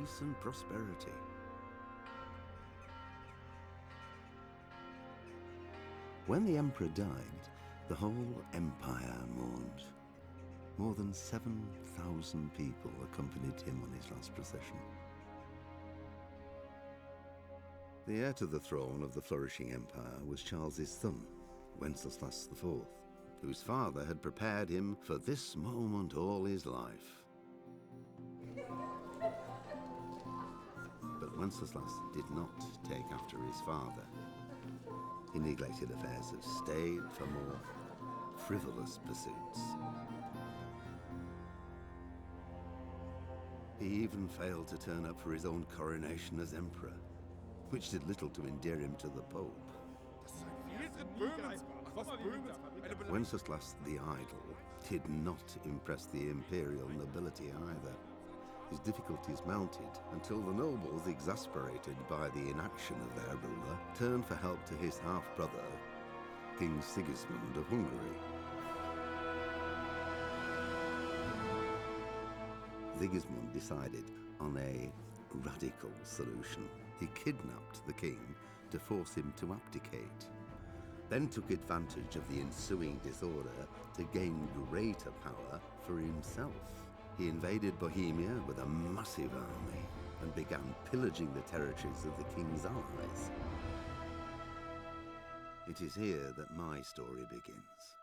peace and prosperity. When the emperor died, the whole empire mourned. More than 7,000 people accompanied him on his last procession. The heir to the throne of the flourishing empire was Charles's son, Wenceslas IV, whose father had prepared him for this moment all his life. But Wenceslas did not take after his father. He neglected affairs of state for more frivolous pursuits. He even failed to turn up for his own coronation as emperor, which did little to endear him to the Pope. Wenceslas the Idle did not impress the imperial nobility either. His difficulties mounted until the nobles, exasperated by the inaction of their ruler, turned for help to his half-brother, King Sigismund of Hungary. Sigismund decided on a radical solution. He kidnapped the king to force him to abdicate, then took advantage of the ensuing disorder to gain greater power for himself. He invaded Bohemia with a massive army and began pillaging the territories of the king's allies. It is here that my story begins.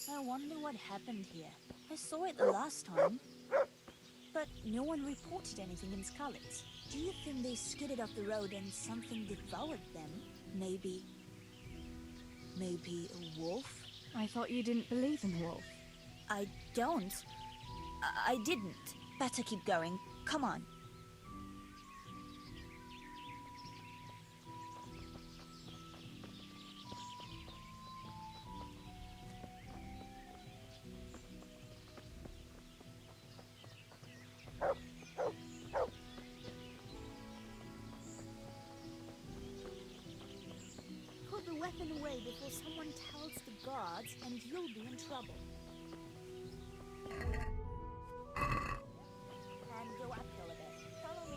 I wonder what happened here. I saw it the last time, but no one reported anything in Scarlet. Do you think they skidded off the road and something devoured them? Maybe a wolf? I thought you didn't believe in the wolf. I don't. I didn't. Better keep going. Come on. Put the weapon away before someone tells the guards, and you'll be in trouble. And go uphill a bit. Follow me.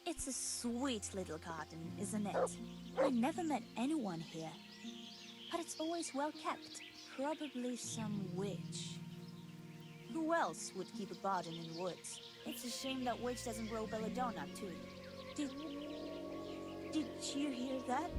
It's a sweet little garden, isn't it? I never met anyone here. But it's always well kept. Probably some witch. Who else would keep a garden in woods? It's a shame that witch doesn't grow belladonna, too. Did you hear that?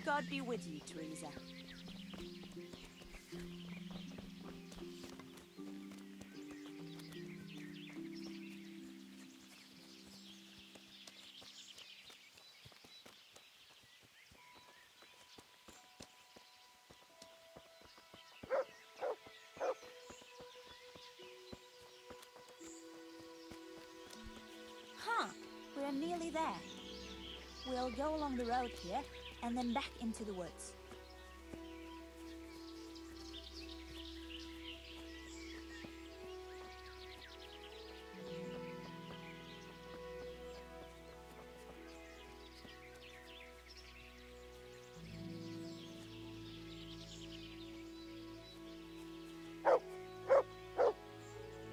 God be with you, Teresa. Huh, we're nearly there. We'll go along the road here, and then back into the woods.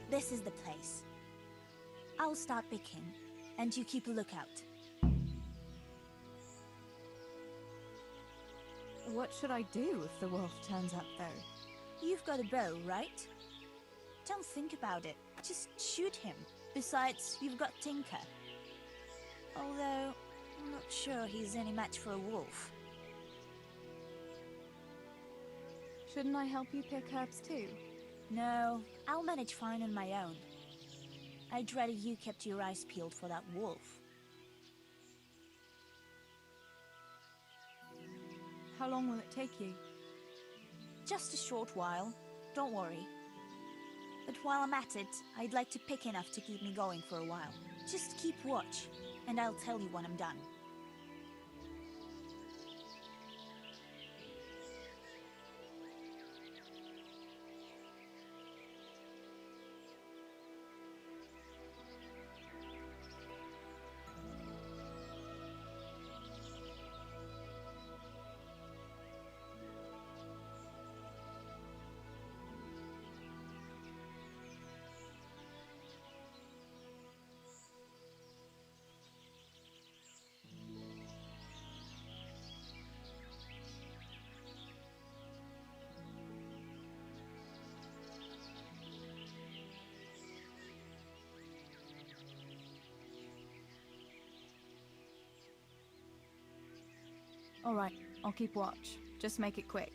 This is the place. I'll start picking, and you keep a lookout. What should I do if the wolf turns up, though? You've got a bow, right? Don't think about it. Just shoot him. Besides, you've got Tinker. Although, I'm not sure he's any match for a wolf. Shouldn't I help you pick herbs too? No, I'll manage fine on my own. I'd rather you kept your eyes peeled for that wolf. How long will it take you? Just a short while. Don't worry. But while I'm at it, I'd like to pick enough to keep me going for a while. Just keep watch, and I'll tell you when I'm done. Alright, I'll keep watch. Just make it quick.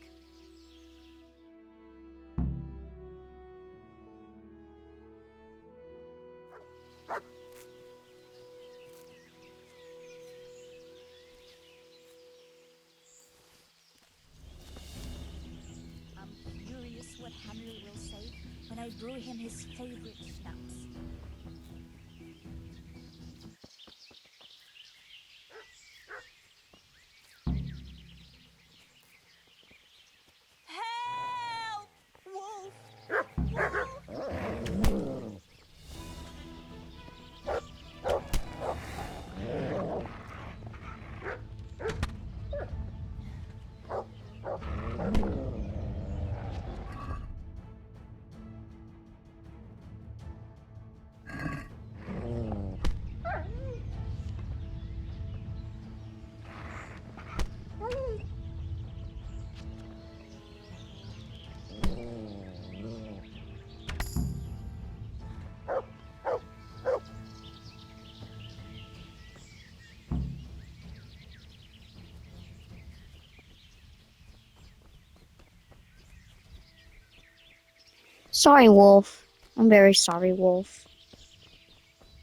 I'm curious what Henry will say when I brew him his favorite schnapps. Help! Wolf! Wolf! Sorry, Wolf. I'm very sorry, Wolf.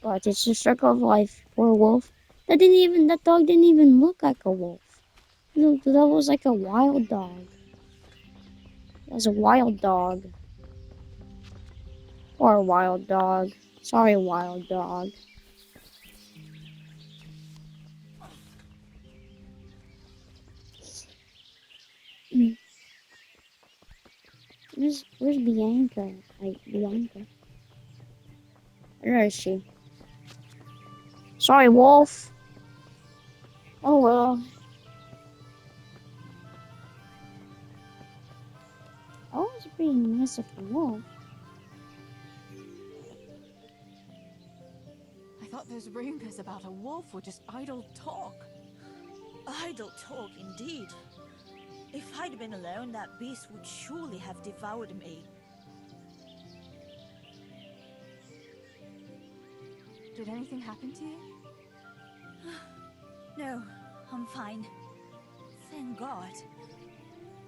But it's the circle of life. Poor Wolf. That dog didn't even look like a wolf. That was like a wild dog. That was a wild dog. Poor wild dog. Sorry, wild dog. Where's Bianca? Bianca. Where is she? Sorry, Wolf. Oh well. Oh, it's pretty nice of the Wolf. I thought those rumors about a wolf were just idle talk. Idle talk indeed. If I'd been alone, that beast would surely have devoured me. Did anything happen to you? No, I'm fine. Thank God.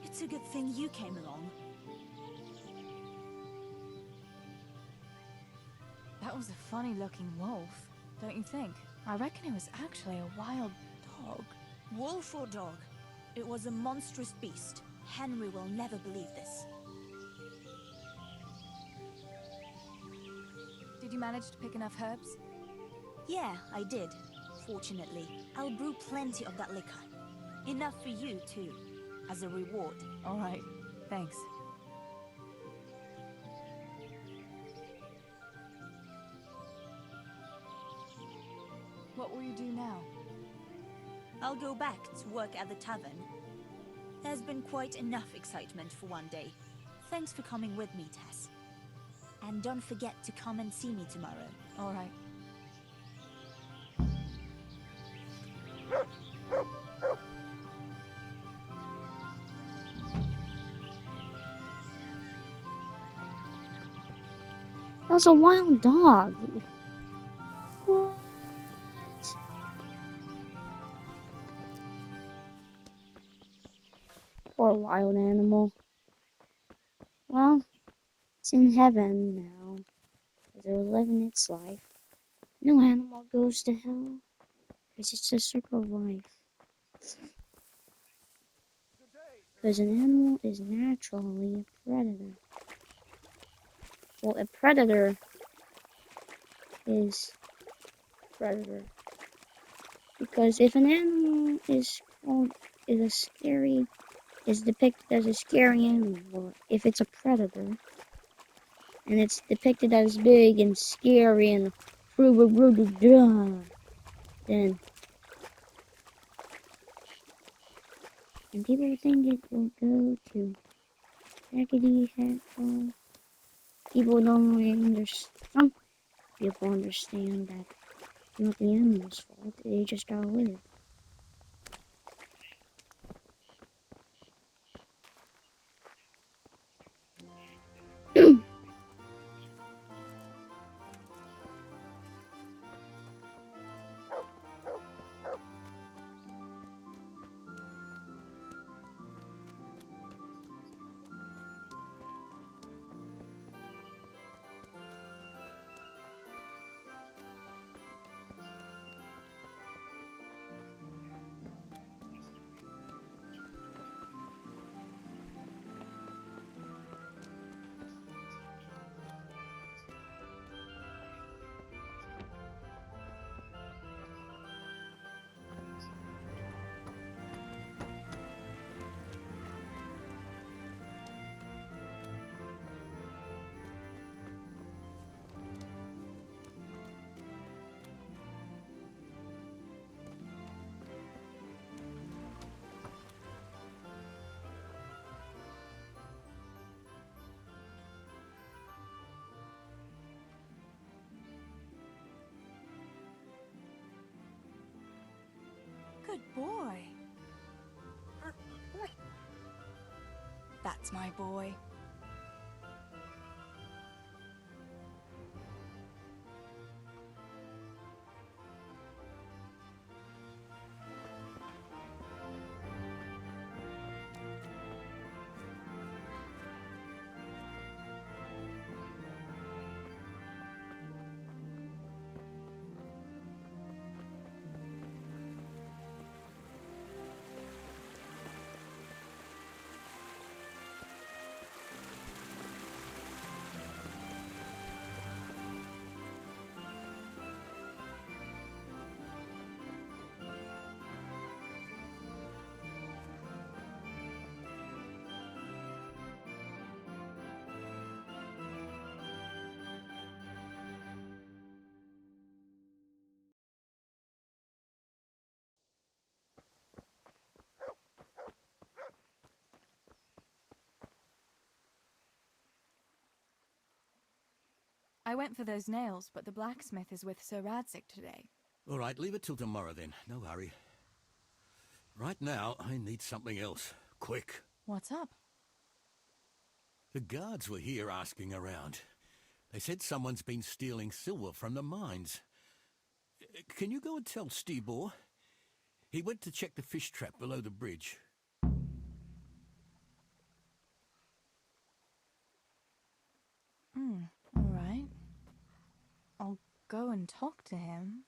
It's a good thing you came along. That was a funny-looking wolf, don't you think? I reckon it was actually a wild dog. Wolf or dog, it was a monstrous beast. Henry will never believe this. Did you manage to pick enough herbs? Yeah, I did. Fortunately, I'll brew plenty of that liquor. Enough for you, too, as a reward. All right, thanks. What will you do now? I'll go back to work at the tavern. There's been quite enough excitement for one day. Thanks for coming with me, Tess. And don't forget to come and see me tomorrow. All right. That was a wild dog. What? Poor wild animal. Well, it's in heaven now. They're living its life. No animal goes to hell. Because it's a circle of life. Because an animal is naturally a predator. Well, a predator is a predator. Because if an animal is depicted as a scary animal, or if it's a predator, and it's depicted as big and scary and then and people think it will go to Hackety Hackle. People don't really understand. Some people understand that it's not the animal's fault. They just are with it. That's my boy. I went for those nails, but the blacksmith is with Sir Radzig today. All right, leave it till tomorrow then. No hurry. Right now, I need something else. Quick. What's up? The guards were here asking around. They said someone's been stealing silver from the mines. Can you go and tell Stibor? He went to check the fish trap below the bridge. All right. I'll go and talk to him.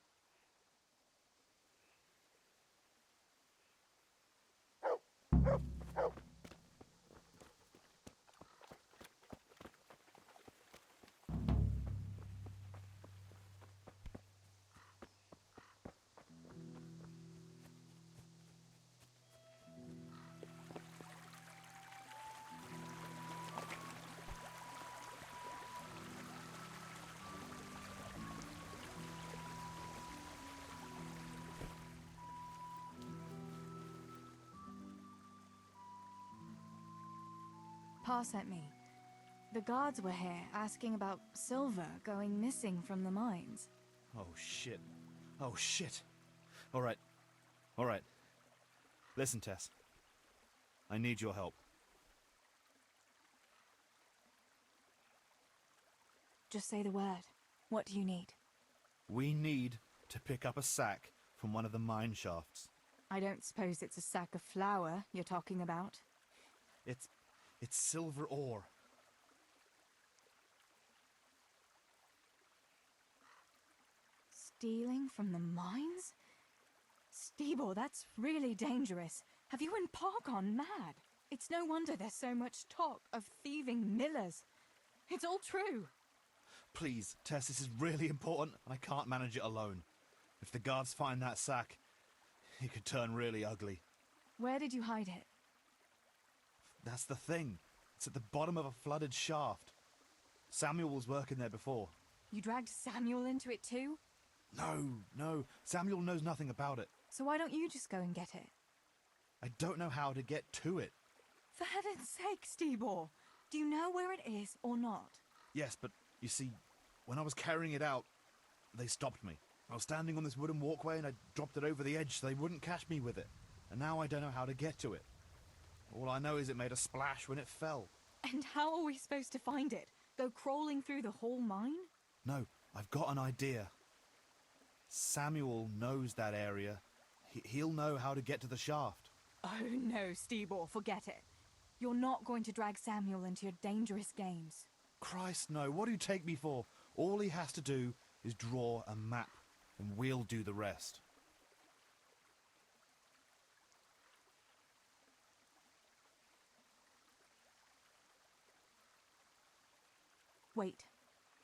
Pa sent me. The guards were here asking about silver going missing from the mines. Oh, shit. Oh, shit. All right. All right. Listen, Tess. I need your help. Just say the word. What do you need? We need to pick up a sack from one of the mine shafts. I don't suppose it's a sack of flour you're talking about. It's silver ore. Stealing from the mines? Stibor, that's really dangerous. Have you and Pa gone mad? It's no wonder there's so much talk of thieving millers. It's all true. Please, Tess, this is really important, and I can't manage it alone. If the guards find that sack, it could turn really ugly. Where did you hide it? That's the thing. It's at the bottom of a flooded shaft. Samuel was working there before. You dragged Samuel into it too? No. Samuel knows nothing about it. So why don't you just go and get it? I don't know how to get to it. For heaven's sake, Stibor! Do you know where it is or not? Yes, but you see, when I was carrying it out, they stopped me. I was standing on this wooden walkway and I dropped it over the edge so they wouldn't catch me with it. And now I don't know how to get to it. All I know is it made a splash when it fell. And how are we supposed to find it? Go crawling through the whole mine? No, I've got an idea. Samuel knows that area. He'll know how to get to the shaft. Oh no, Stibor, forget it. You're not going to drag Samuel into your dangerous games. Christ, no. What do you take me for? All he has to do is draw a map, and we'll do the rest. Wait.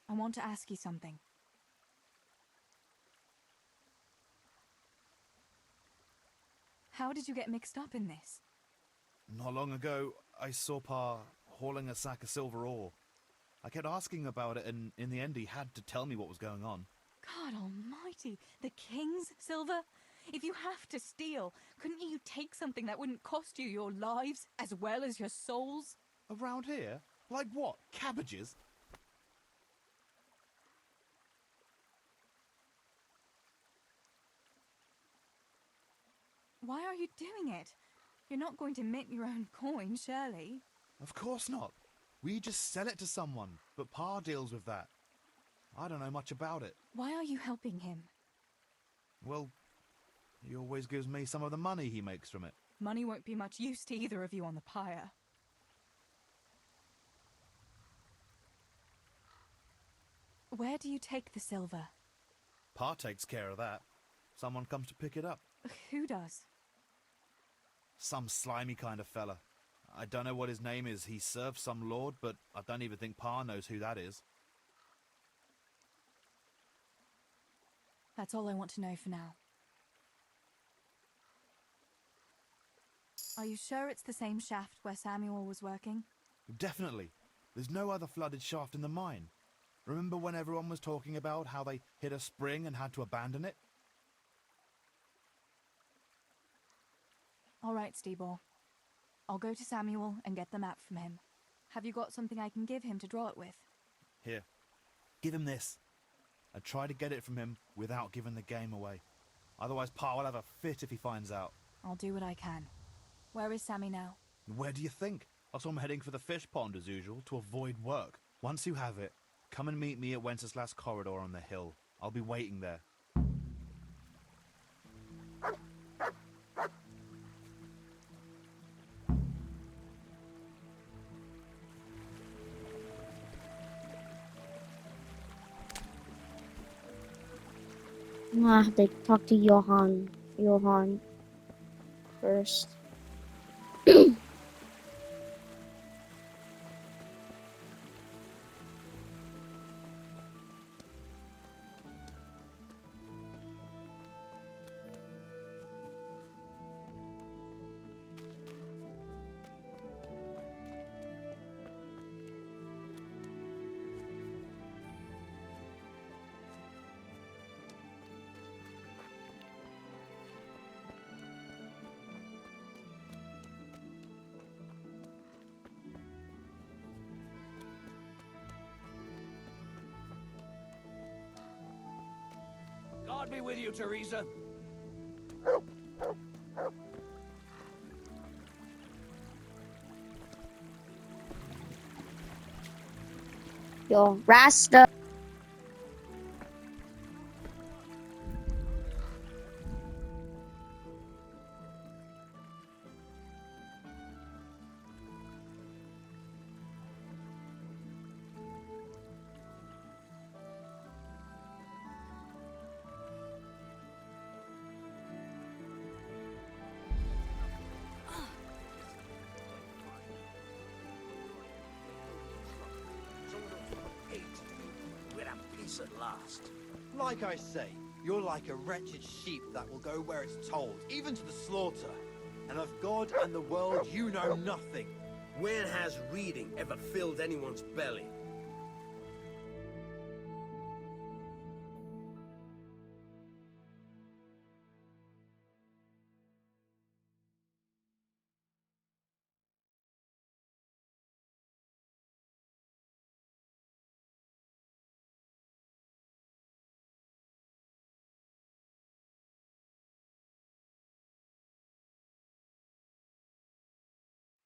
I want to ask you something. How did you get mixed up in this? Not long ago, I saw Pa hauling a sack of silver ore. I kept asking about it, and in the end he had to tell me what was going on. God almighty, the king's silver? If you have to steal, couldn't you take something that wouldn't cost you your lives as well as your souls? Around here? Like what? Cabbages? Why are you doing it? You're not going to mint your own coin, surely? Of course not. We just sell it to someone, but Pa deals with that. I don't know much about it. Why are you helping him? Well, he always gives me some of the money he makes from it. Money won't be much use to either of you on the pyre. Where do you take the silver? Pa takes care of that. Someone comes to pick it up. Who does? Some slimy kind of fella. I don't know what his name is. He serves some lord, but I don't even think Pa knows who that is. That's all I want to know for now. Are you sure it's the same shaft where Samuel was working? Definitely. There's no other flooded shaft in the mine. Remember when everyone was talking about how they hit a spring and had to abandon it? All right, Stibor. I'll go to Samuel and get the map from him. Have you got something I can give him to draw it with? Here. Give him this. I try to get it from him without giving the game away. Otherwise, Pa will have a fit if he finds out. I'll do what I can. Where is Sammy now? Where do you think? I saw him heading for the fish pond as usual to avoid work. Once you have it, come and meet me at Wenceslas Corridor on the hill. I'll be waiting there. I have to talk to Johann first. God be with you, Teresa. Yo, Rasta. We're at peace at last. Like I say, you're like a wretched sheep that will go where it's told, even to the slaughter. And of God and the world you know nothing. When has reading ever filled anyone's belly?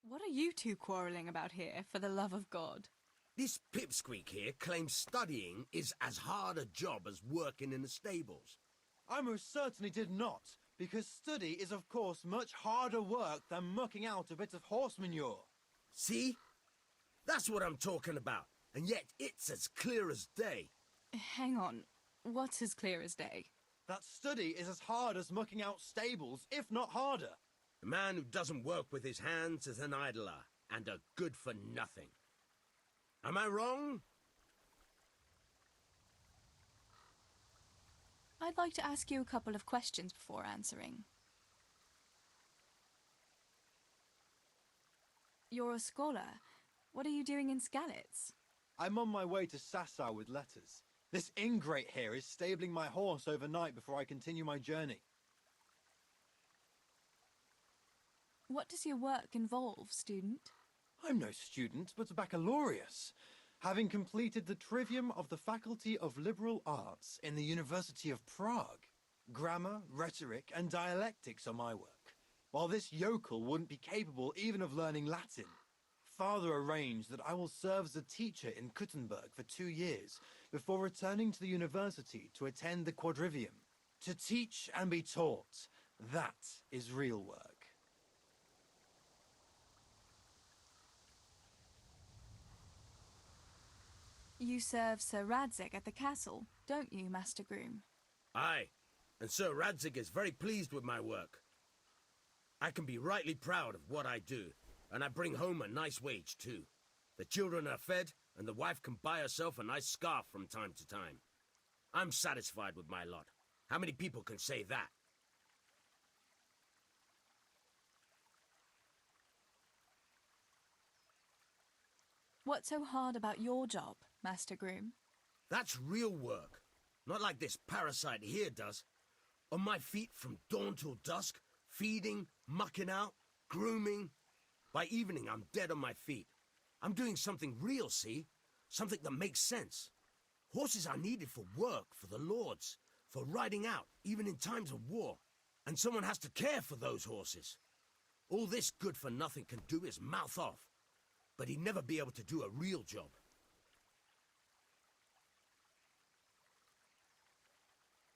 What are you two quarrelling about here, for the love of God? This pipsqueak here claims studying is as hard a job as working in the stables. I most certainly did not, because study is of course much harder work than mucking out a bit of horse manure. See? That's what I'm talking about, and yet it's as clear as day. Hang on. What's as clear as day? That study is as hard as mucking out stables, if not harder. A man who doesn't work with his hands is an idler, and a good for nothing. Am I wrong? I'd like to ask you a couple of questions before answering. You're a scholar. What are you doing in Skalitz? I'm on my way to Sassau with letters. This ingrate here is stabling my horse overnight before I continue my journey. What does your work involve, student? I'm no student, but a baccalaureus, having completed the trivium of the Faculty of Liberal Arts in the University of Prague. Grammar, rhetoric, and dialectics are my work, while this yokel wouldn't be capable even of learning Latin. father arranged that I will serve as a teacher in Kuttenberg for 2 years before returning to the university to attend the quadrivium. To teach and be taught, that is real work. You serve Sir Radzig at the castle, don't you, Master Groom? Aye, and Sir Radzig is very pleased with my work. I can be rightly proud of what I do, and I bring home a nice wage too. The children are fed, and the wife can buy herself a nice scarf from time to time. I'm satisfied with my lot. How many people can say that? What's so hard about your job, Master Groom? That's real work. Not like this parasite here does. On my feet from dawn till dusk, feeding, mucking out, grooming. By evening, I'm dead on my feet. I'm doing something real, see? Something that makes sense. Horses are needed for work, for the lords, for riding out, even in times of war. And someone has to care for those horses. All this good-for-nothing can do is mouth off. But he'd never be able to do a real job.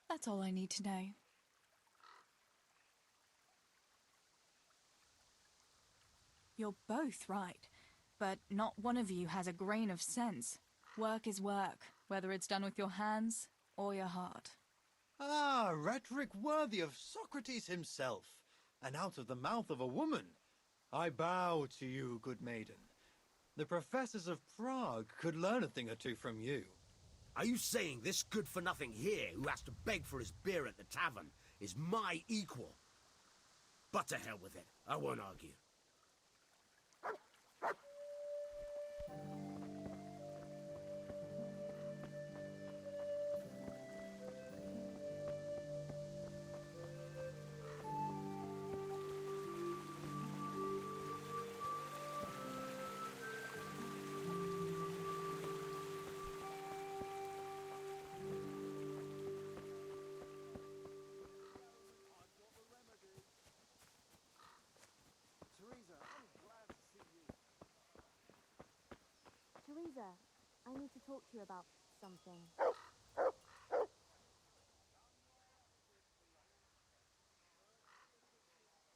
That's all I need to know. You're both right, but not one of you has a grain of sense. Work is work, whether it's done with your hands or your heart. Ah, rhetoric worthy of Socrates himself, and out of the mouth of a woman. I bow to you, good maiden. The professors of Prague could learn a thing or two from you. Are you saying this good-for-nothing here, who has to beg for his beer at the tavern, is my equal? But to hell with it. I won't argue. Teresa, I need to talk to you about something.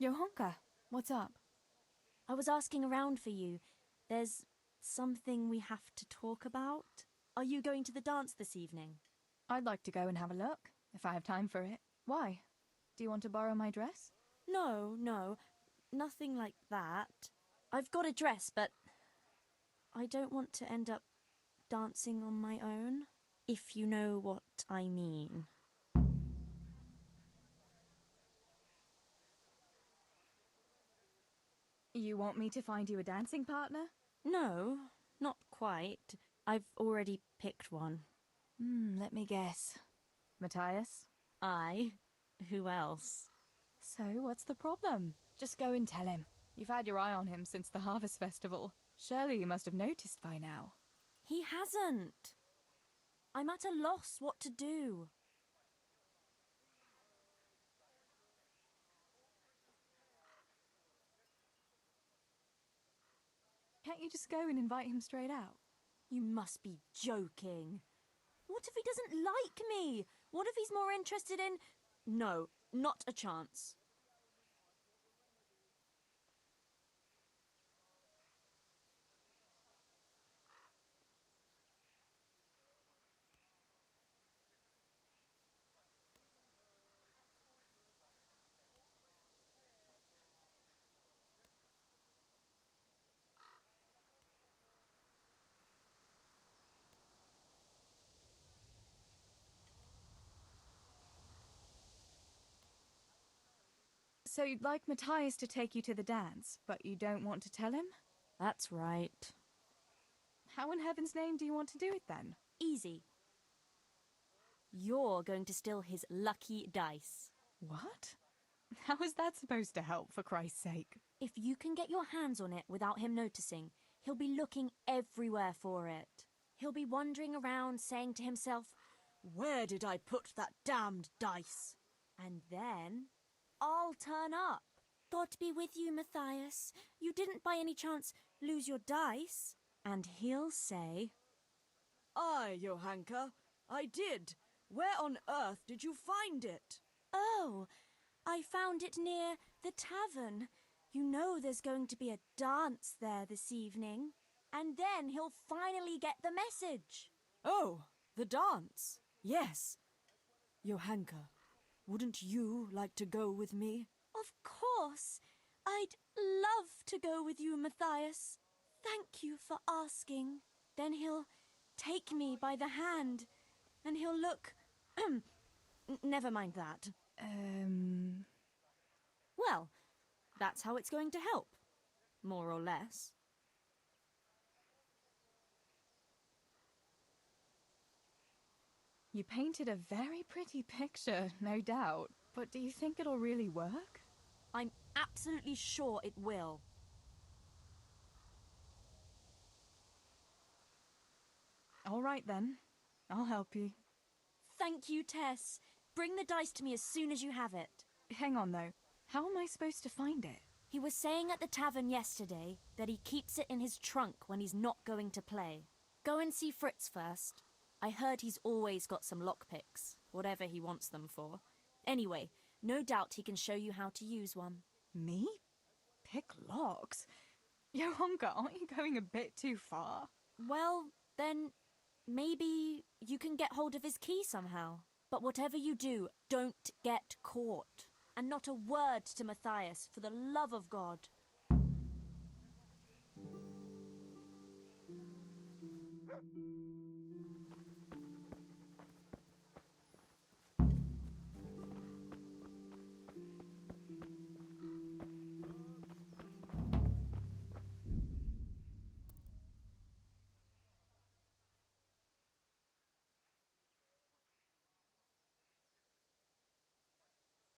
Johanka, what's up? I was asking around for you. There's something we have to talk about. Are you going to the dance this evening? I'd like to go and have a look, if I have time for it. Why? Do you want to borrow my dress? No, nothing like that. I've got a dress, but I don't want to end up dancing on my own, if you know what I mean. You want me to find you a dancing partner? No, not quite. I've already picked one. Let me guess. Matthias? I? Who else? So, what's the problem? Just go and tell him. You've had your eye on him since the Harvest Festival. Surely you must have noticed by now. He hasn't. I'm at a loss what to do. Can't you just go and invite him straight out? You must be joking. What if he doesn't like me? What if he's more interested in... No, not a chance. So you'd like Matthias to take you to the dance, but you don't want to tell him? That's right. How in heaven's name do you want to do it then? Easy. You're going to steal his lucky dice. What? How is that supposed to help, for Christ's sake? If you can get your hands on it without him noticing, he'll be looking everywhere for it. He'll be wandering around saying to himself, "Where did I put that damned dice?" And then I'll turn up. God be with you, Matthias. You didn't by any chance lose your dice, and he'll say, Aye, Johanka, I did. Where on earth did you find it? "Oh, I found it near the tavern. You know there's going to be a dance there this evening." And then he'll finally get the message. Oh, the dance. Yes. Johanka, wouldn't you like to go with me? Of course. I'd love to go with you, Matthias. Thank you for asking. Then he'll take me by the hand, and he'll look... Never mind that. Well, that's how it's going to help. More or less. You painted a very pretty picture, no doubt. But do you think it'll really work? I'm absolutely sure it will. All right then. I'll help you. Thank you, Tess. Bring the dice to me as soon as you have it. Hang on though. How am I supposed to find it? He was saying at the tavern yesterday that he keeps it in his trunk when he's not going to play. Go and see Fritz first. I heard he's always got some lockpicks, whatever he wants them for. Anyway, no doubt he can show you how to use one. Me? Pick locks? Johanka, aren't you going a bit too far? Well, then maybe you can get hold of his key somehow. But whatever you do, don't get caught. And not a word to Matthias, for the love of God.